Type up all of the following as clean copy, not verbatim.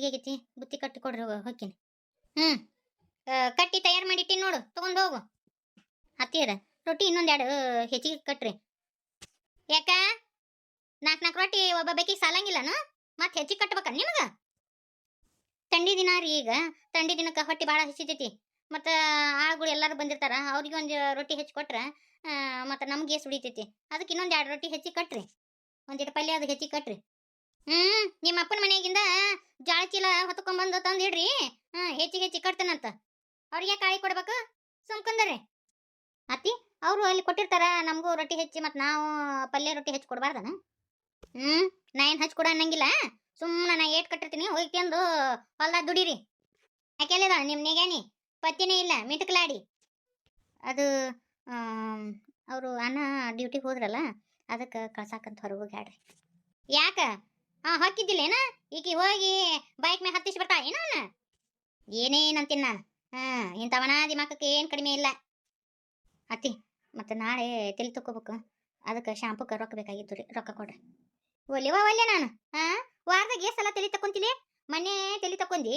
ಆಗೈತಿ, ಬುತ್ತಿ ಕಟ್ಟಿ ಕೊಡ್ರಿ ಹೊಕ್ಕಿನಿ. ಹ್ಮ್ ಕಟ್ಟಿ ತಯಾರು ಮಾಡಿಟ್ಟಿ ನೋಡು, ತಗೊಂಡ್ ಹೋಗು. ಅತ್ತಿಯರ ರೊಟ್ಟಿ ಇನ್ನೊಂದೆರಡು ಹೆಚ್ಚಿಗೆ ಕಟ್ರಿ. ಯಾಕ 4 ರೊಟ್ಟಿ ಒಬ್ಬ ಬೇಕಿಗೆ ಸಾಲಂಗಿಲ್ಲನು? ಮತ್ತೆ ಹೆಚ್ಚಿಗೆ ಕಟ್ಬೇಕ ನಿಮಗ? ತಂಡಿ ದಿನ ರೀ ಈಗ, ತಂಡಿ ದಿನಕ್ಕೆ ಹೊಟ್ಟಿ ಭಾಳ ಹಸಿತೈತಿ. ಮತ್ತು ಆಳುಗಳು ಎಲ್ಲರೂ ಬಂದಿರ್ತಾರ, ಅವ್ರಿಗೆ ಒಂದು ರೊಟ್ಟಿ ಹೆಚ್ಚಿ ಕೊಟ್ರೆ ಮತ್ತು ನಮ್ಗೆ ಸುಡಿತೈತಿ. ಅದಕ್ಕೆ ಇನ್ನೊಂದು 2 ರೊಟ್ಟಿ ಹೆಚ್ಚಿಗೆ ಕಟ್ರಿ, ಒಂದಿಟ್ಟು ಪಲ್ಯ ಅದು ಹೆಚ್ಚಿಗೆ ಕಟ್ರಿ. ನಿಮ್ಮ ಅಪ್ಪನ ಮನೆಯಾಗಿಂದ ಜಾಳ ಚೀಲ ಹೊತ್ಕೊಂಡ್ಬಂದು ತಂದು ಇಡ್ರಿ. ಹೆಚ್ಚಿಗೆ ಕಟ್ತೇನಂತ. ಅವ್ರಿಗೆ ಕಾಳಿ ಕೊಡ್ಬೇಕು, ಸುಮ್ಕಂದ್ರಿ. ಅತ್ತಿ ಅವರು ಅಲ್ಲಿ ಕೊಟ್ಟಿರ್ತಾರ, ನಮಗೂ ರೊಟ್ಟಿ ಹೆಚ್ಚಿ ಮತ್ತು ನಾವು ಪಲ್ಯ ರೊಟ್ಟಿ ಹೆಚ್ಚಿ ಕೊಡಬಾರ್ದನ? ನಾ ಏನು ಹಚ್ಚಿ ಕೊಡ ಅನ್ನಂಗಿಲ್ಲ. ಸುಮ್ಮನೆ ನಾ ಏಟ್ ಕಟ್ಟಿರ್ತೀನಿ, ಹೋಗಿ ತಂದು ಹೊಲ್ದಾಗ ದುಡೀರಿ. ಯಾಕೆಲ್ಲದ ನಿಮ್ಮ ನೆಗ್ಯಾನಿ ಪತ್ತಿನೇ ಇಲ್ಲ, ಮಿಟಕ್ಲಾಡಿ. ಅದು ಅವರು ಅಣ್ಣ ಡ್ಯೂಟಿಗೆ ಹೋದ್ರಲ್ಲ, ಅದಕ್ಕೆ ಕಳ್ಸಾಕಂತ ಹೊರಗೆ ಹೋಗಿ ಹೇಳ್ರಿ. ಯಾಕ ಹೊಕ್ಕಿದ್ದಿಲ್ಲೇನ? ಈಗ ಹೋಗಿ ಬೈಕ್ ಮ್ಯಾಗ ಹತ್ತಿಸಿ ಬರ್ತಾ ಏನೋ ಏನೇನಂತೀನಿ ನಾನು. ಇಂಥವನ ದಿಮಾಕಕ್ಕೆ ಏನು ಕಡಿಮೆ ಇಲ್ಲ. ಅತ್ತಿ ಮತ್ತು ನಾಳೆ ತಲೆ ತಕ್ಕೋಬೇಕು, ಅದಕ್ಕೆ ಶಾಂಪೂಕ್ಕೆ ರೊಕ್ಕ ಬೇಕಾಗಿತ್ತು ರೀ, ರೊಕ್ಕ ಕೊಡ್ರಿ. ಒಲ್ಲೆ ನಾನು ವಾರದಾಗ ಎಷ್ಟು ಸಲ ತಲೆ ತಕ್ಕೊಂತೀನಿ? ಮೊನ್ನೆ ತಲೆ ತಕ್ಕೊಂಡಿ,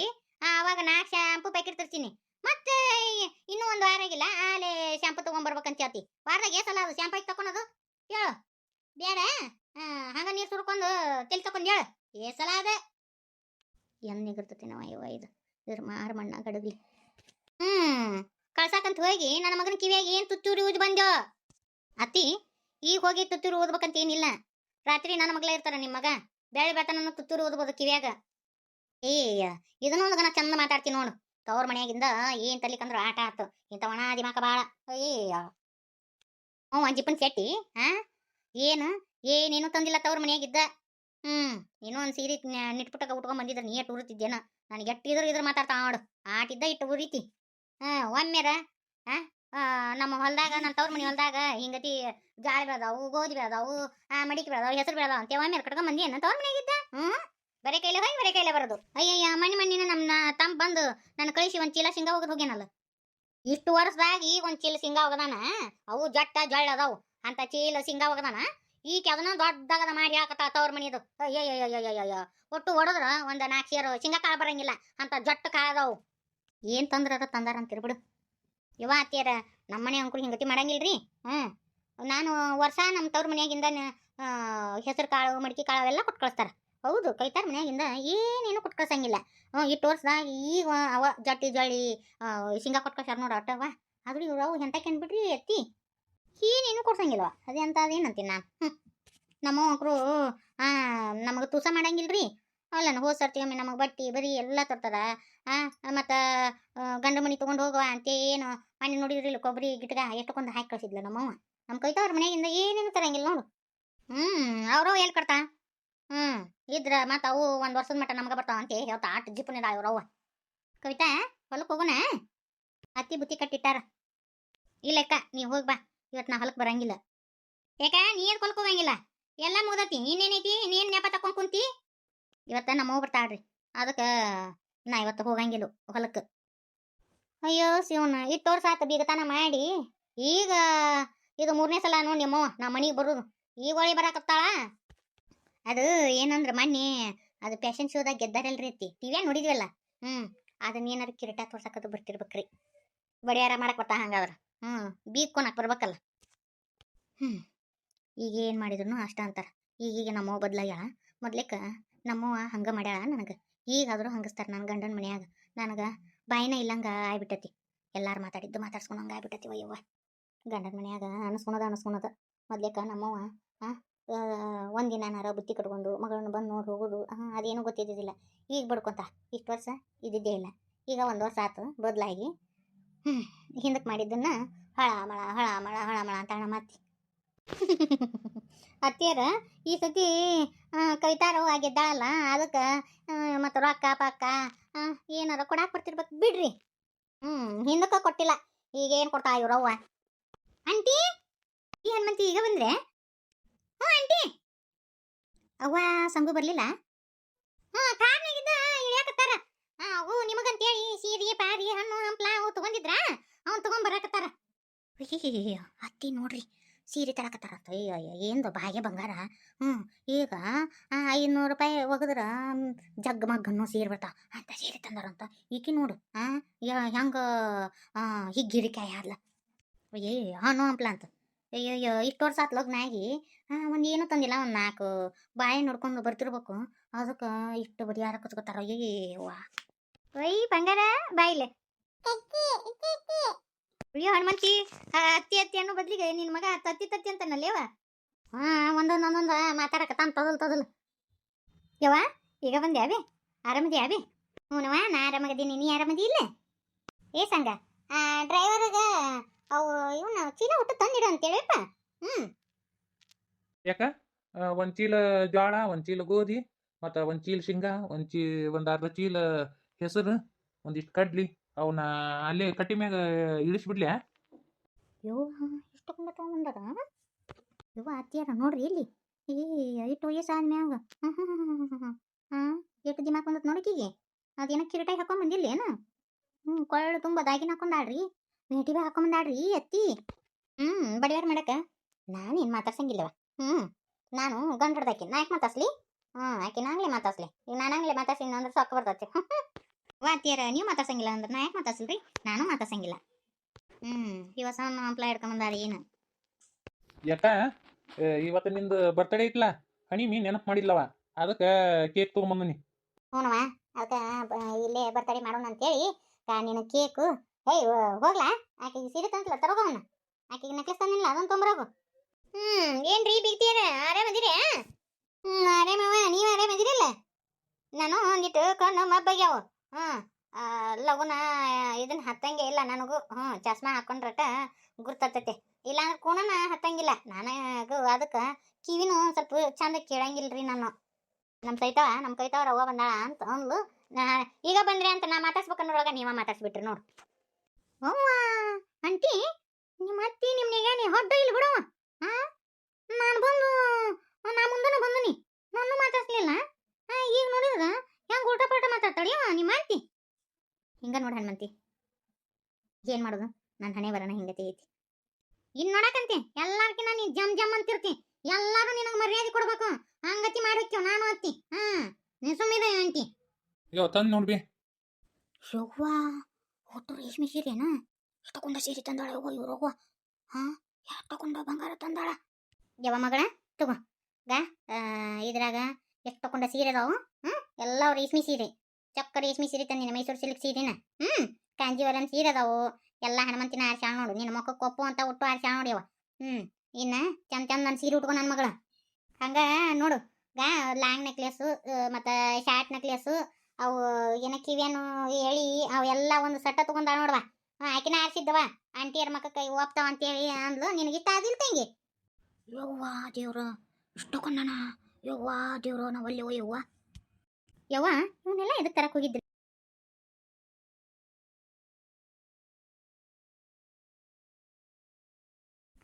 ಆವಾಗ 4 ಶಾಂಪೂ ಪ್ಯಾಕೆಟ್ ತರ್ತೀನಿ. ಮತ್ತೆ ಇನ್ನೂ 1 ವಾರ ಆಗಿಲ್ಲ, ಆಲೆ ಶಾಂಪೂ ತೊಗೊಂಬರ್ಬೇಕಂತ ಹೇಳ್ತಿ. ವಾರದಾಗ ಎಷ್ಟು ಸಲ ಅದು ಶಾಂಪೂ ಆಗಿ ತಕೊಳೋದು ಹೇಳು? ಬೇಡ, ಹಂಗ ನೀರು ಸುರ್ಕೊಂಡು ತಲೆ ತಕೊಂಡು ಹೇಳು ಎಷ್ಟು ಸಲ ಅದ ಎನ್ನಿಗಿರ್ತತಿ ನಾವು. ಇದು ಇದ್ರ ಮಾರು ಮಣ್ಣ ಗಡಗ್ಲಿ. ಕಳ್ಸಾಕಂತ ಹೋಗಿ ನನ್ನ ಮಗನ ಕಿವಿಯಾಗಿ ಏನು ತುತ್ತೂರಿ ಊದಿ ಬಂದ್ಯೋ? ಅತ್ತಿ ಈಗ ಹೋಗಿ ತುತ್ತೂರಿ ಓದ್ಬೇಕಂತ ಏನಿಲ್ಲ. ರಾತ್ರಿ ನನ್ನ ಮಗಳ ಇರ್ತಾರ, ನಿಮ್ಮ ಮಗ ಬೇಳೆ ಬೆಳತನ ತುತ್ತೂರಿ ಓದ್ಬೋದು ಕಿವಿಯಾಗ. ಇದನ್ನೊಂದು ಗನ ಚಂದ ಮಾತಾಡ್ತೀನಿ ನೋಡು. ತವ್ರ ಮನೆಯಾಗಿಂದ ಏನ್ ತಲಿಕಂದ್ರ ಆಟ ಆತು, ಇಂಥ ಒಣ ದಿಮಾಕ ಬಾಳ. ಒಂಜಿಪ್ಪನ್ ಸೆಟ್ಟಿ ಏನೇನು ತಂದಿಲ್ಲ ತವ್ರ ಮನೆಯಾಗಿದ್ದ. ಇನ್ನೂ ಒಂದು ಸೀರೆ ನಿಟ್ಪುಟ್ಟಕ ಉಟ್ಕೊಂಡ್ ಬಂದಿದ್ರ ನೀ ಎಟ್ಟು ಉರುತಿದ್ದೇನ? ನನಗೆ ಎಟ್ಟಿದ್ರು ಇದ್ರ ಮಾತಾಡ್ತಾ ನೋಡು, ಆಟಿದ್ದ ಇಟ್ಟು ಉರಿತಿ. ಒಮ್ಮೆರ ನಮ್ಮ ಹೊಲದಾಗ, ನನ್ನ ತವ್ರ ಮನೆ ಹೊಲದಾಗ ಹಿಂಗತಿ ಜಾಳಿ ಬೆಳೆದಾವು, ಗೋಧಿ ಬೆಳೆದಾವು, ಮಡಿಕೆ ಬೆಳೆದಾವು, ಹೆಸರು ಬೆಳೆದಾವು ಅಂತ ಒಮ್ಮೆರ ಕಟ್ಕೊಂಡ್ ಬಂದಿ ಏನ ತವ್ರ ಮನೆಯಾಗಿದ್ದ? ಬರೇ ಕೈಲೆ ಹೋಗಿ ಬರೇ ಕೈಲೆ ಬರೋದು. ಅಯ್ಯಯ್ಯ ಮಣ್ಣಿನ ನಮ್ಮ ತಮ್ಮ ಬಂದು ನನ್ನ ಕಳಿಸಿ ಒಂದು ಚೀಲ ಶೇಂಗಾ ಹೋಗೋದು ಹೋಗ್ಯಾನಲ್ಲ. ಇಷ್ಟು ವರ್ಷದಾಗ ಈಗ ಒಂದು ಚೀಲ ಶೇಂಗಾ ಹೋಗದಾನ. ಅವು ಜಟ್ಟ ಜಳ್ಳ ಅದಾವು, ಅಂತ ಚೀಲ ಶೇಂಗಾ ಹೋಗದಾನ. ಈಗ ಅದನ್ನ ದೊಡ್ಡದಾಗದ ಮಾಡಿ ಹಾಕತ್ತ ತವ್ರ ಮನೆಯದು. ಅಯ್ಯಯ್ಯಯ್ಯಯ್ಯಯ್ಯ ಒಟ್ಟು ಹೊಡದ್ರ ಒಂದು 4 ಸೇರು ಶೇಂಗಾ ಕಾಳು ಬರಂಗಿಲ್ಲ, ಅಂತ ಜಟ್ಟ ಕಾಳದಾವು. ಏನು ತಂದ್ರ ತಂದಾರ ಅಂತಿರ್ಬಿಡು. ಇವ ಅತ್ತಿಯರ ನಮ್ಮ ಮನೆ ಅಂಕುಲ್ ಹಿಂಗತಿ ಮಾಡಂಗಿಲ್ರಿ. ನಾನು ವರ್ಷ ನಮ್ಮ ತವ್ರ ಮನೆಯಾಗಿಂದ ಹೆಸರು ಕಾಳು, ಮಡಿಕೆ ಕಾಳು ಅವೆಲ್ಲ ಕೊಟ್ಟು ಕಳಿಸ್ತಾರ. ಹೌದು, ಕೈತಾರ ಮನೆಯಾಗಿಂದ ಏನೇನು ಕೊಟ್ಟು ಕಳ್ಸಂಗಿಲ್ಲ. ಇಟ್ಟು ವರ್ಷದಾಗ ಈಗ ಅವ ಜಟ್ಟಿ ಜಳ್ಳಿ ಶೇಂಗಾ ಕೊಟ್ಟು ಕಳ್ಸಾರ ನೋಡು ಅಟ್ಟವ. ಆದ್ರೂ ಇವ್ರು ಅವು ಎಂತಕ್ಕೆ ಅಂದ್ಬಿಟ್ರಿ ಎತ್ತಿ ಏನೇನು ಕೊಡ್ಸಂಗಿಲ್ವ. ಅದೇ ಅಂತ ಅದೇನಂತೀನಿ ನಾನು. ನಮ್ಮ ಮಕ್ಕಳು ನಮಗೆ ತುಸ ಮಾಡಂಗಿಲ್ರಿ. ಅಲ್ಲ ಹೋದ್ ಸರ್ತಿ ಒಮ್ಮೆ ನಮಗೆ ಬಟ್ಟಿ ಬರೀ ಎಲ್ಲ ತರ್ತಾರ. ಮತ್ತು ಗಂಡು ಮಣಿ ತೊಗೊಂಡು ಹೋಗುವ ಅಂತ ಏನು ಮನೆ ನೋಡಿದ್ರಿಲ್ಲ, ಕೊಬ್ಬರಿ ಗಿಟ್ಗ ಎಷ್ಟೊಂದು ಹಾಕಿ ಕಳಿಸಿದ್ಲ ನಮ್ಮವ್ವ. ನಮ್ಮ ಕೈತವ್ರ ಮನೆಯಿಂದ ಏನೇನು ತರಂಗಿಲ್ಲ ನೋಡು. ಅವರು ಎಲ್ಲಿ ಕಟ್ತಾ ಇದ್ರ ಮತ್ತು ಅವು 1 ವರ್ಷದ ಮಟ್ಟ ನಮ್ಗೆ ಬರ್ತಾವ ಅಂತ ಹೇಳ್ತಾ ಆಟ ಜಿಪ್ಪನಿದ ಇವ್ರವ್ವ. ಕವಿತಾ ಹೊಲಕ್ಕೆ ಹೋಗೋಣ? ಅತ್ತಿ ಬುತ್ತಿ ಕಟ್ಟಿಟ್ಟಾರ. ಇಲ್ಲಕ್ಕ ನೀವು ಹೋಗಿ ಬಾ, ಇವತ್ತು ನಾ ಹೊಲಕ್ಕೆ ಬರಂಗಿಲ್ಲ. ಯಾಕ ನೀ ಏನು ಹೊಲಕ್ಕೆ ಹೋಗಂಗಿಲ್ಲ? ಎಲ್ಲ ಮುಗ್ದತಿ, ನೀನೇನೈತಿ ನೀನು ನೆಪ ತಕೊಂಡು ಕುಂತಿ. ಇವತ್ತು ನಮ್ಮವ್ವ ಬರ್ತಾಳ್ರಿ, ಅದಕ್ಕೆ ನಾ ಇವತ್ತು ಹೋಗಂಗಿಲ್ಲ ಹೊಲಕ್ಕೆ. ಅಯ್ಯೋ ಶಿವನ, ಇಟ್ಟು ವರ್ಷ ಆತ ಬೀಗತನ ಮಾಡಿ, ಈಗ ಇದು 3ನೇ ಸಲ ನೋಡಿ ನಿಮ್ಮವ್ವ ನಾ ಮನೆಗೆ ಬರೋದು. ಈಗ ಒಳ್ಳೆ ಬರಾಕತ್ತಾಳ. ಅದು ಏನಂದ್ರೆ ಮೊನ್ನೆ ಅದು ಫ್ಯಾಷನ್ ಶೋದಾಗ ಗೆದ್ದಾರಲ್ರಿ ಅತ್ತಿ, ಟಿವಿಯಾಗ ನೋಡಿದ್ವಲ್ಲ. ಅದನ್ನ ಏನಾರು ಕಿರೀಟ ತೋರ್ಸಕದು ಬರ್ತಿರ್ಬೇಕ್ರಿ. ಬಡಿಯಾರ ಮಾಡಕ್ ಬರ್ತಾ ಹಂಗಾದ್ರ ಬೀಗ್ಕೊನಕ್ ಬರ್ಬೇಕಲ್ಲ. ಈಗ ಏನು ಮಾಡಿದ್ರು ಅಷ್ಟ ಅಂತಾರ. ಈಗೀಗ ನಮ್ಮವ್ವ ಬದ್ಲಾಗ್ಯಾಳ. ಮೊದ್ಲೇಕ ನಮ್ಮವ್ವ ಹಂಗೆ ಮಾಡ್ಯಾಳ ನನಗೆ. ಈಗಾದರೂ ಹಂಗಸ್ತಾರೆ ನನ್ನ ಗಂಡನ ಮನ್ಯಾಗ. ನನಗೆ ಬಾಯಿನ ಇಲ್ಲಂಗೆ ಆಗ್ಬಿಟ್ಟತಿ. ಎಲ್ಲಾರು ಮಾತಾಡಿದ್ದು ಮಾತಾಡ್ಸ್ಕೊಂಡಂಗೆ ಆಗ್ಬಿಟ್ಟತಿ. ವಯ್ಯವ್ವ ಗಂಡನ ಮನ್ಯಾಗ ಅನಸ್ಕೊಳೋದ. ಮೊದ್ಲೇಕ ನಮ್ಮವ್ವ ಒಂದಿನಾರ ಬುತ್ತಿ ಕಟ್ಕೊಂಡು ಮಗಳನ್ನ ಬಂದು ನೋಡಿ ಹೋಗೋದು ಅದೇನೂ ಗೊತ್ತಿದ್ದಿದ್ದಿಲ್ಲ. ಈಗ ಬಡ್ಕೊಂತ ಇಷ್ಟು ವರ್ಷ ಇದ್ದಿದ್ದೇ ಇಲ್ಲ. ಈಗ 1 ವರ್ಷ ಆಯ್ತು ಬದಲಾಗಿ. ಹಿಂದಕ್ಕೆ ಮಾಡಿದ್ದನ್ನ ಹಳ ಮಳ ಅಂತ ಹಣ ಮಾತಿ. ಅತ್ತಿಯರ ಈ ಸತಿ ಕವಿತಾರು ಆಗಿದ್ದಾಳಲ್ಲ, ಅದಕ್ಕೆ ಮತ್ತು ರೊಕ್ಕ ಪಕ್ಕ ಏನಾರ ಕೊಡಾಕ್ ಬರ್ತಿರ್ಬೇಕು ಬಿಡ್ರಿ. ಹಿಂದಕ್ಕೆ ಕೊಟ್ಟಿಲ್ಲ, ಈಗ ಏನು ಕೊಡ್ತಾ ಇವ್ರವ್ವ. ಆಂಟಿ ಏನು ಮಂತಿ ಈಗ ಬಂದ್ರೆ? ಆಂಟಿ ಅವ್ವ ಸಂಗು ಬರ್ಲಿಲ್ಲ? ಕಾರ್ನಾಗಿದ್ದ ಇಳಿಯಾಕತ್ತಾರ. ಅವು ನಿಮಗಂತೇಳಿ ಸೀರೆ ಪಾರಿ ಹಣ್ಣು ಹಂಪ್ಲ ಅವು ತೊಗೊಂಡಿದ್ರ, ಅವ್ನು ತೊಗೊಂಬರಾಕತ್ತಾರ. ಅತ್ತಿ ನೋಡ್ರಿ ಸೀರೆ ತರಕತ್ತಾರಂತ. ಏನು ಭಾಗ್ಯ ಬಂಗಾರ. ಹ್ಞೂ ಈಗ 500 ರೂಪಾಯಿ ಒಗದ್ರ ಜಗ್ ಮಗ್ ಅನ್ನೋ ಸೀರೆ ಬರ್ತಾವ ಅಂತ ಸೀರೆ ತಂದಾರಂತ. ಈಕಿ ನೋಡು ಹೆಂಗೆ ಹಿಗ್ಗಿರಿಕಾಯಿ ಆದ್ಲ. ಏ ಹಾನು ಹಂಪ್ಲ ಅಂತ. ಅಯ್ಯಯ್ಯೋ ಇಷ್ಟು ವರ್ಷ ಆತ್ ಲಗ್ನ ಆಗಿ ಒಂದು ಏನೂ ತಂದಿಲ್ಲ. ಒಂದು 4 ಬಾಯಿ ನೋಡ್ಕೊಂಡು ಬರ್ತಿರ್ಬೇಕು. ಅದಕ್ಕೆ ಇಷ್ಟು ಬಡಿ ಯಾರ ಕಚ್ಕೋತಾರ. ಅಯ್ಯವ್ವ ಒಯ್ ಬಂಗಾರ ಬಾಯಿಲೆ. ಅಯ್ಯೋ ಹನುಮಂತಿ, ಅತ್ತಿ ಅತ್ತಿ ಅನ್ನೋ ಬದ್ಲಿಗೆ ನಿನ್ನ ಮಗ ತತ್ತಿ ತತ್ತಿ ಅಂತಾನಲ್ಲೇವ. ಒಂದೊಂದು ಮಾತಾಡಕತ್ತಾನ ತೊದಲ್. ಯವ್ವ ಈಗ ಬಂದ್ಯಾವೆ? ಆರಾಮದ್ಯಾವೆ? ಹ್ಞೂನವ ನಾ ಆರಾಮಾಗದೀನಿ. ನೀ ಆರಾಮದಿ ಇಲ್ಲ? ಏ ಸಂಗ ಡ್ರೈವರ್ಗ ಅವು ಇವನ್ನ ಚೀಲ ಒಟ್ಟು ತಂದಿಡು ಅಂತೇಳಿಪ್ಪ. ಯಾಕ ಒಂದ್ ಚೀಲ ಜ್ವಾಳ, ಒಂದ್ ಚೀಲ ಗೋಧಿ, ಮತ್ತು ಒಂದ್ ಚೀಲ ಶೇಂಗಾ, ಒಂದು ಅರ್ಧ ಚೀಲ ಹೆಸರು, ಒಂದಿಷ್ಟು ಕಡ್ಲಿ ಅವನ್ನ ಅಲ್ಲೇ ಕಟ್ಟಿ ಮ್ಯಾಗ ಇಳಿಸ್ಬಿಡ್ಲ್ಯಾ? ಯವ್ವ ಇಷ್ಟು ಕೊಂಡ ತಗೊಂಡಾರ. ಯವ್ವ ಅತ್ತಿಯಾರ ನೋಡ್ರಿ ಇಲ್ಲಿ. ಇಟ್ಟು ವಯಸ್ಸು ಆದ್ಮ್ಯಾಗ ಎಷ್ಟು ದಿನ ಹಾಕೊಂಡತ್ ನೋಡಕೀಗೆ. ಅದೇನ ಕಿರೀಟಾಗಿ ಹಾಕೊಂಡ್ ಬಂದಿಲ್ಲ ಏನು? ಕೊಳ್ಳು ತುಂಬ ದಾಗಿನ ಹಾಕೊಂಡಾಳ್ರಿ. ವೇಟಿವೆ ಹಾಕೊಂಬಂದಾಳ್ರಿ ಅತ್ತಿ. ಬಡಿವಾರ ಮಾಡಕ ನಾನೇನು ಮಾತಾಡ್ಸಂಗಿಲ್ಲವ. ನಾನು ಗಂಡಡ್ದಾಕಿ ನಾ ಯಾಕೆ ಮಾತಾಡ್ಸ್ಲಿ? ಆಕೆ ನಾಗ್ಲೇ ಮಾತಾಡ್ಸ್ಲಿ. ಈಗ ನಾನಾಗ್ಲೇ ಮಾತಾಡ್ಸಿನ ಅಂದ್ರೆ ಸೊಕ್ಕ ಬರ್ತೈತಿ. ವಾತಿಯಾರ ನೀವು ಮಾತಾಡ್ಸಂಗಿಲ್ಲ ಅಂದ್ರೆ ನಾ ಯಾಕೆ ಮಾತಾಡ್ಸಲ್ರಿ? ನಾನು ಮಾತಾಡ್ಸಂಗಿಲ್ಲ. ಇವ ಸಣ್ಣ ಹಂಪ್ಲ ಹಿಡ್ಕೊಂಬಂದಾರಿ ಏನು? ಯಾಕ ಇವತ್ತು ನಿಂದು ಬರ್ತಡೇ ಐತ್ಲ, ಹಣಿಮಿ ನೆನಪು ಮಾಡಿಲ್ಲವ, ಅದಕ್ಕೆ ಕೇಕ್ ತೊಗೊಂಬಂದನಿ. ಹ್ಞೂನವ ಅದಕ್ಕೆ ಇಲ್ಲೇ ಬರ್ತಡೇ ಮಾಡೋಣ ಅಂತೇಳಿ ನೀನು ಕೇಕು. ಹೇಯ್ ಹೋಗ್ಲಾ? ಆಕೆಗೆ ಸೀರೆ ತಂತಲ್ಲ ತರೋಗವನ್ನ. ಆಕೆಗೆ ನೆಕ್ಲೆಸ್ ತಂದಿಲ್ಲ ಅದನ್ನು ತೊಂಬರೋಗು. ಏನ್ರಿ ಬೀಗ್ತಿಯಾರ ಆರಾಮದಿರಿ? ಆರಾಮವ. ನೀವು ಆರಾಮದಿರಲ್ಲ? ನಾನು ಒಂದಿಟ್ಟು ಕಣ್ಣು ಮಬ್ಬಾಗ್ಯಾವ. ಲಗುನ ಇದನ್ನ ಹತ್ತಂಗೆ ಇಲ್ಲ ನನಗೂ. ಚಸ್ಮಾ ಹಾಕೊಂಡ್ರಟ ಗುರ್ತತೈತೆ. ಇಲ್ಲಾಂದ್ರೆ ಕೂಣನ ಹತ್ತಂಗಿಲ್ಲ ನನಗೂ. ಅದಕ್ಕೆ ಕಿವಿನೂ ಸ್ವಲ್ಪ ಚಂದ ಕೇಳಂಗಿಲ್ರಿ ನಾನು. ನಮ್ಮ ಕೈತಾವ ರವ್ವ ಬಂದಾಳ ಅಂತ ಅಂದ್ಲು. ಈಗ ಬಂದ್ರಿ ಅಂತ ನಾ ಮಾತಾಡ್ಸ್ಬೇಕನ್ನೋಳಗ ನೀವ ಮಾತಾಡ್ಸ್ಬಿಟ್ರಿ ನೋಡು. ಅವ್ವ ಅಂಟಿ ನಿಮ್ಮ ಅತ್ತಿ ನಿಮ್ನೆಗೆ ನೀ ಹೊಡ್ಡ ಇಲ್ಲಿ ಬಿಡವ. ನಾನು ಬಂದು ನಾ ಮುಂದನ ಬಂದನಿ, ನಾನು ಮಾತಾಡ್ಸ್ಲಿಲ್ಲ. ಈಗ ನೋಡಿದ್ರ ಹೆಂಗೆ ಊಟ ಪಾಠ ಮಾತಾಡ್ತಾಳಿಯವ ನಿಮ್ಮ ಅತ್ತಿ. ಹಿಂಗ ನೋಡ ಹನುಮಂತಿ, ಏನ್ ಮಾಡೋದು? ನನ್ನ ಹಣೆ ಬರೋಣ ಹಿಂಗತಿ ಐತಿ. ಇನ್ ನೋಡಕಂತೆ ಎಲ್ಲಾರ್ಕಿನ್ನ ನೀ ಜಮ್ ಅಂತಿರ್ತಿ. ಎಲ್ಲಾರು ನಿನಗೆ ಮರ್ಯಾದೆ ಕೊಡ್ಬೇಕು. ಹಂಗತಿ ಮಾಡೋಕ್ಯವ ನಾನು ಅತ್ತಿ. ನೀ ಸುಮ್ಮಿದೆ ಆಂಟಿ. ತಂದು ನೋಡ್ಬಿ. ಯವ್ವ ಒಟ್ಟು ರೇಷ್ಮೆ ಸೀರೆನ ಇಷ್ಟಕೊಂಡ ಸೀರೆ ತಂದಾಳ. ಯವ್ವ ಇವ್ರವ್ವ ಎಷ್ಟಕೊಂಡ ಬಂಗಾರ ತಂದಾಳ. ಯವ್ವ ಮಗಳ ತಗೋ ಇದ್ರಾಗ ಎಷ್ಟಕೊಂಡ ಸೀರೆ ಅದಾವು. ಎಲ್ಲ ರೇಷ್ಮೆ ಸೀರೆ, ಚೊಕ್ಕ ರೇಷ್ಮೆ ಸೀರೆ ತಂದಿನ, ಮೈಸೂರು ಸಿಲ್ಕ್ ಸೀರೆನ. ಕಾಂಜೀವರಂ ಸೀರೆ ಅದಾವು. ಎಲ್ಲ ಹನುಮಂತಿನ ಆರ್ಸ್ಯಾಳ ನೋಡು. ನಿನ್ನ ಮಕ್ಕಕ್ಕೆ ಕೊಪ್ಪು ಅಂತ ಒಟ್ಟು ಆರ್ಸ್ಯಾಳ ನೋಡ್ಯವ. ಇನ್ನ ಚಂದ ನನ್ನ ಸೀರೆ ಉಟ್ಕೊ ನನ್ನ ಮಗಳ. ಹಂಗ ನೋಡು ಲಾಂಗ್ ನೆಕ್ಲೆಸ್ಸು ಮತ್ತು ಶಾರ್ಟ್ ನೆಕ್ಲೆಸ್ಸು, ಅವು ಏನ ಕಿವಿಯನ್ನು ಹೇಳಿ ಅವೆಲ್ಲ ಒಂದು ಸಟ್ಟ ತಗೊಂಡಾಳ ನೋಡವ. ಆಕಿನ ಆರಿಸಿದ್ದವ. ಆಂಟಿಯರ ಮಕ್ಕ ಕೈ ಒಪ್ತಾವ ಅಂತೇಳಿ ಅಂದ್ಲು. ನಿನಗಿಷ್ಟ ಆದಿಲ್ಲ ತಂಗಿ? ಯವ್ವ ದೇವ್ರ ಇಷ್ಟಕೊಂಡನ. ಯವ್ವ ದೇವ್ರ ನಾವಲ್ಲಿ ಯವ್ವ ಇವನ್ನೆಲ್ಲ ಎದಕ್ಕೆ ತರಕ್ಕೆ ಹೋಗಿದ್ರಿ?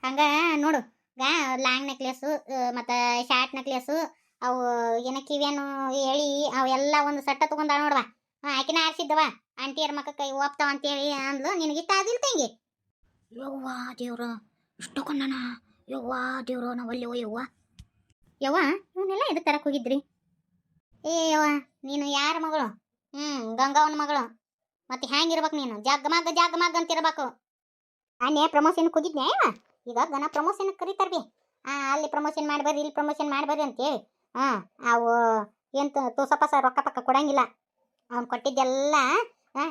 ಹಂಗ ನೋಡು ಲಾಂಗ್ ನೆಕ್ಲೆಸ್ಸು ಮತ್ತು ಶಾರ್ಟ್ ನೆಕ್ಲೆಸ್ಸು, ಅವು ಏನ ಕಿವಿಯನ್ನು ಹೇಳಿ ಅವೆಲ್ಲ ಒಂದು ಸಟ್ಟ ತಗೊಂಡಾಳ ನೋಡವ. ಆಕಿನ ಆರಿಸಿದ್ದವ. ಆಂಟಿಯರ ಮಕ್ಕ ಕೈ ಒಪ್ತಾವ ಅಂತೇಳಿ ಅಂದ್ಲು. ನಿನಗಿಷ್ಟ ಆದಿಲ್ಲ ತಂಗಿ? ಯವ್ವ ದೇವ್ರ ಇಷ್ಟಕೊಂಡನ. ಯವ್ವ ದೇವ್ರ ನಾವಲ್ಲಿ ಯವ್ವ ಇವನ್ನೆಲ್ಲ ಎದಕ್ಕೆ ತರಕ್ಕೆ ಹೋಗಿದ್ರಿ? ಯವ್ವ ನೀನು ಯಾರ ಮಗಳು? ಗಂಗಾವನ ಮಗಳು. ಮತ್ತೆ ಹ್ಯಾಂಗಿರ್ಬೇಕು ನೀನು? ಜಗ್ ಮಗ್ ಅಂತಿರ್ಬೇಕು. ನಾನೇ ಪ್ರಮೋಷನ್ಗೆ ಹೋಗಿದ್ನೆ. ಈಗ ಗನ ಪ್ರಮೋಷನ್ಗೆ ಕರೀತಾರ್ಬಿ. ಅಲ್ಲಿ ಪ್ರಮೋಷನ್ ಮಾಡ್ಬರ್ರಿ, ಇಲ್ಲಿ ಪ್ರಮೋಷನ್ ಮಾಡ್ಬರ್ರಿ ಅಂತೇಳಿ. ಅವು ಏನು ತುಸಪಸ ರೊಕ್ಕ ಪಕ್ಕ ಕೊಡಂಗಿಲ್ಲ. ಅವ್ನು ಕೊಟ್ಟಿದ್ದೆಲ್ಲ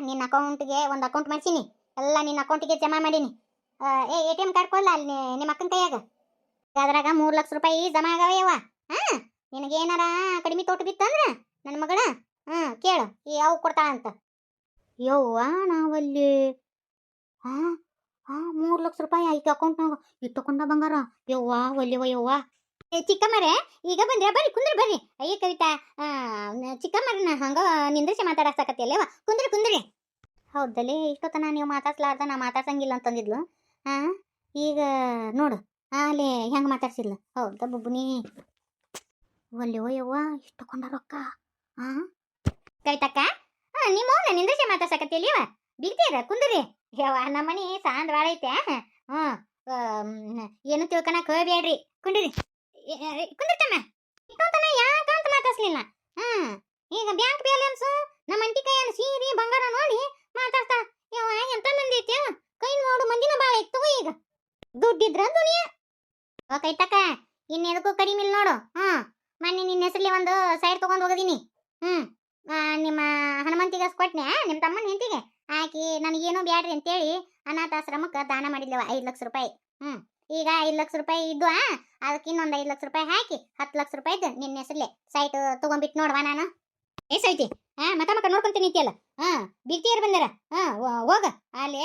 ನಿನ್ನ ಅಕೌಂಟ್ಗೆ ಒಂದು ಅಕೌಂಟ್ ಮಾಡ್ಸೀನಿ. ಎಲ್ಲ ನಿನ್ನ ಅಕೌಂಟಿಗೆ ಜಮಾ ಮಾಡೀನಿ. ATM ಕಾರ್ಡ್ ಕೊಡಲ್ಲ ಅಲ್ಲಿ ನಿಮ್ಮ ಅಕ್ಕನ ಕೈಯಾಗ. ಅದ್ರಾಗ 3 ಲಕ್ಷ ರೂಪಾಯಿ ಜಮಾ ಆಗವಯ್ಯವ. ನಿನಗೇನಾರ ಕಡಿಮೆ ತೋಟ ಬಿತ್ತಂದ್ರೆ ನನ್ನ ಮಗಳ ಕೇಳು ಯಾವ ಕೊಡ್ತಾಳಂತ. ಯವ್ವ ನಾವಲ್ಲಿ 3 ಲಕ್ಷ ರೂಪಾಯಿ ಆಯ್ತು ಅಕೌಂಟ್ನಾಗ ಇಟ್ಟುಕೊಂಡ ಬಂಗಾರ. ಯವ್ವ ಒಲ್ಲೆವ ಯವ್ವ. ಚಿಕ್ಕಮ್ಮರೇ ಈಗ ಬಂದ್ರೆ ಬರ್ರಿ ಕುಂದ್ರಿ ಬರ್ರಿ. ಅಯ್ಯ ಕವಿತಾ ಚಿಕ್ಕಮ್ಮರನ್ನ ಹಂಗ ನಿಂದ್ರಿಸಿ ಮಾತಾಡಸಕತ್ತಿಯಲ್ಲೇವ. ಕುಂದ್ರಿ. ಹೌದಲ್ಲೇ ಇಷ್ಟೊತ್ತನ ನೀವು ಮಾತಾಡ್ಸ್ಲಾರ್ದ ನಾ ಮಾತಾಡ್ಸಂಗಿಲ್ಲ ಅಂತಂದಿದ್ಲು. ಈಗ ನೋಡು ಅಲ್ಲಿ ಹೆಂಗೆ ಮಾತಾಡ್ಸಿದ್ಲು. ಹೌದಾ ಬುಬ್ಬುನಿ? ಒಲ್ಲೆವ ಯವ್ವ ಇಷ್ಟುಕೊಂಡ ರೊಕ್ಕ. ಕವಿತಕ್ಕ ನಿಮ್ಮ ನಿಂದ್ರಿಸಿ ಮಾತಾಡ್ಸಕತ್ತಿಯಲ್ಲೇವ. ಬಿಗ್ತೀರ ಕುಂದ್ರಿ. ಯವ್ವ ನಮ್ಮನೆ ಸಾಂದ್ ಭಾಳ ಐತೆ. ಏನು ತಿಳ್ಕೊಳಕ್ ಹೋಗ್ಬೇಡ್ರಿ. ಕುಂಡ್ರಿ ಕುಂದಿರ್ತಮ್ಮ ಇಷ್ಟೊತ್ತನ ಯಾಕಂತ ಮಾತಾಡ್ಸ್ಲಿಲ್ಲ. ಹ್ಮ್ ಈಗ ಬ್ಯಾಂಕ್ ಬ್ಯಾಲೆನ್ಸ್ ನಮ್ಮ ಅಂಟಿ ಕೈಯಲ್ಲಿ ಸೀರೆ ಬಂಗಾರ ನೋಡಿ ಮಾತಾಡ್ತಾ. ಯವ್ವ ಎಂತ ಮಂದಿ ಐತಿ ಕೈ ನೋಡು, ಮಂದಿನ ಬಾಳ ಇತ್ತು ಈಗ. ದುಡ್ಡಿದ್ರ ದುನಿಯಾ ಕೈತಕ್ಕ ಇನ್ನೆದಕ್ಕೂ ಕಡಿಮೆ ಇಲ್ಲ ನೋಡು. ಮೊನ್ನೆ ನಿನ್ನ ಹೆಸರಲ್ಲಿ ಒಂದು ಸೈಡ್ ತಗೊಂಡ್ ಹೋಗದೀನಿ. ನಿಮ್ಮ ಹನುಮಂತಿಗೆ ಕೊಟ್ನೆ, ನಿಮ್ಮ ತಮ್ಮನ ಹೆಂಡತಿಗೆ ಆಕಿ ನನಗೇನೋ ಬ್ಯಾಡ್ರಿ ಅಂತೇಳಿ ಅನಾಥಾಶ್ರಮಕ್ಕೆ ದಾನ ಮಾಡಿದ್ಲವ 5 ಲಕ್ಷ ರೂಪಾಯಿ. ಈಗ 5 ಲಕ್ಷ ರೂಪಾಯಿ ಇದ್ವು, ಅದಕ್ಕೆ ಇನ್ನೊಂದು 5 ಲಕ್ಷ ರೂಪಾಯಿ ಹಾಕಿ 10 ಲಕ್ಷ ರೂಪಾಯಿದ್ದು ನಿನ್ನ ಹೆಸರಲ್ಲೇ ಸೈಟ್ ತಗೊಂಡ್ಬಿಟ್ಟು ನೋಡ್ವಾ ನಾನು. ಐತಿ ಮಕ್ಕ ನೋಡ್ಕೊಂತೀನಿ ಐತಿಯಲ್ಲ. ಬಿಗ್ತಿಯರ್ ಬಂದಾರ. ಹೋಗ ಅಲ್ಲಿ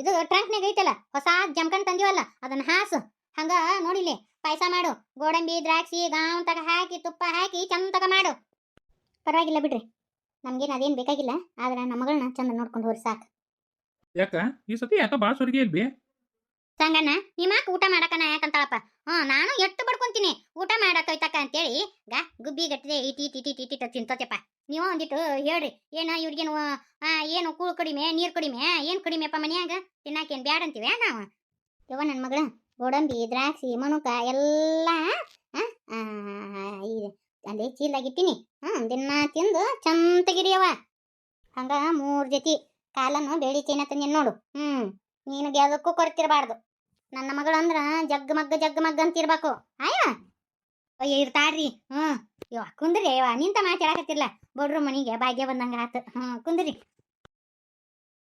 ಇದು ಟ್ರಂಕ್ನಾಗ ಐತಲ್ಲ ಹೊಸ ಜಮ್ಕನ್ ತಂದಿವಲ್ಲ ಅದನ್ನ ಹಾಸು. ಹಂಗ ನೋಡಿಲಿ ಪಾಯಸ ಮಾಡು, ಗೋಡಂಬಿ ದ್ರಾಕ್ಷಿ ಗಾವ್ ತಗ ಹಾಕಿ ತುಪ್ಪ ಹಾಕಿ ಚಂದ ತಗ ಮಾಡು. ಪರವಾಗಿಲ್ಲ ಬಿಡ್ರಿ, ನಮ್ಗೇನು ಅದೇನು ಬೇಕಾಗಿಲ್ಲ. ಆದ್ರೆ ನಮ್ಮ ಮಗಳನ್ನ ಚಂದ ನೋಡ್ಕೊಂಡು ಹೋರಿ ಸಾಕು. ಯಾಕ ಈ ಸತಿ ಯಾಕ ಬಾಳ ಸೊರ್ಗಿ ಇಲ್ಬಿ? ಸಂಗಣ್ಣ ನಿಮ್ಮಕ್ಕ ಊಟ ಮಾಡಕನ ಯಾಕಂತಾಳಪ್ಪ. ನಾನು ಎಟ್ಟು ಬಡ್ಕೊಂತೀನಿ ಊಟ ಮಾಡಕೈತಕ್ಕ ಅಂತೇಳಿ ಗುಬ್ಬಿ ಗಟ್ಟಿದೆ ಇಟಿ ಇಟಿ ಇಟಿ ಇಟಿ ತಿಂತತೆಪ್ಪ. ನೀವು ಒಂದಿಟ್ಟು ಹೇಳ್ರಿ, ಏನ ಇವ್ರಿಗೇನು ಏನು ಕೂಳು ಕಡಿಮೆ ನೀರು ಕಡಿಮೆ ಏನು ಕಡಿಮೆಪ್ಪ ಮನ್ಯಾಗ ತಿನ್ನಾಕೇನು ಬ್ಯಾಡ ಅಂತೀವಿ ನಾವು. ಯವ್ವ ನನ್ನ ಮಗಳ ಗೋಡಂಬಿ ದ್ರಾಕ್ಷಿ ಮಣುಕ ಎಲ್ಲ ಅದೇ ಚೀಲಾಗಿಟ್ಟಿನಿ. ದಿನ ತಿಂದು ಚಂತಗಿರಿಯವ. ಹಂಗ 3 ಜೊತೆ ಕಾಲನ್ನು ಬೇಡಿ ಚೈನ ತಂದೇನು ನೋಡು. ನೀನು ಯಾವುದಕ್ಕೂ ಕೊಡ್ತಿರಬಾರ್ದು. ನನ್ನ ಮಗಳು ಅಂದ್ರ ಜಗ್ ಮಗ್ಗ ಅಂತಿರ್ಬೇಕು. ಅಯ್ಯ ಇರ್ತಾಡ್ರಿ. ಇವ ಕುಂದ್ರಿ ಇವ ನಿಂತ ಮಾತು ಹೇಳಕತ್ತಿರ್ಲ. ಬಡ್ರು ಮನಿಗೆ ಭಾಗ್ಯ ಬಂದಂಗ ಆತು. ಕುಂದ್ರಿ.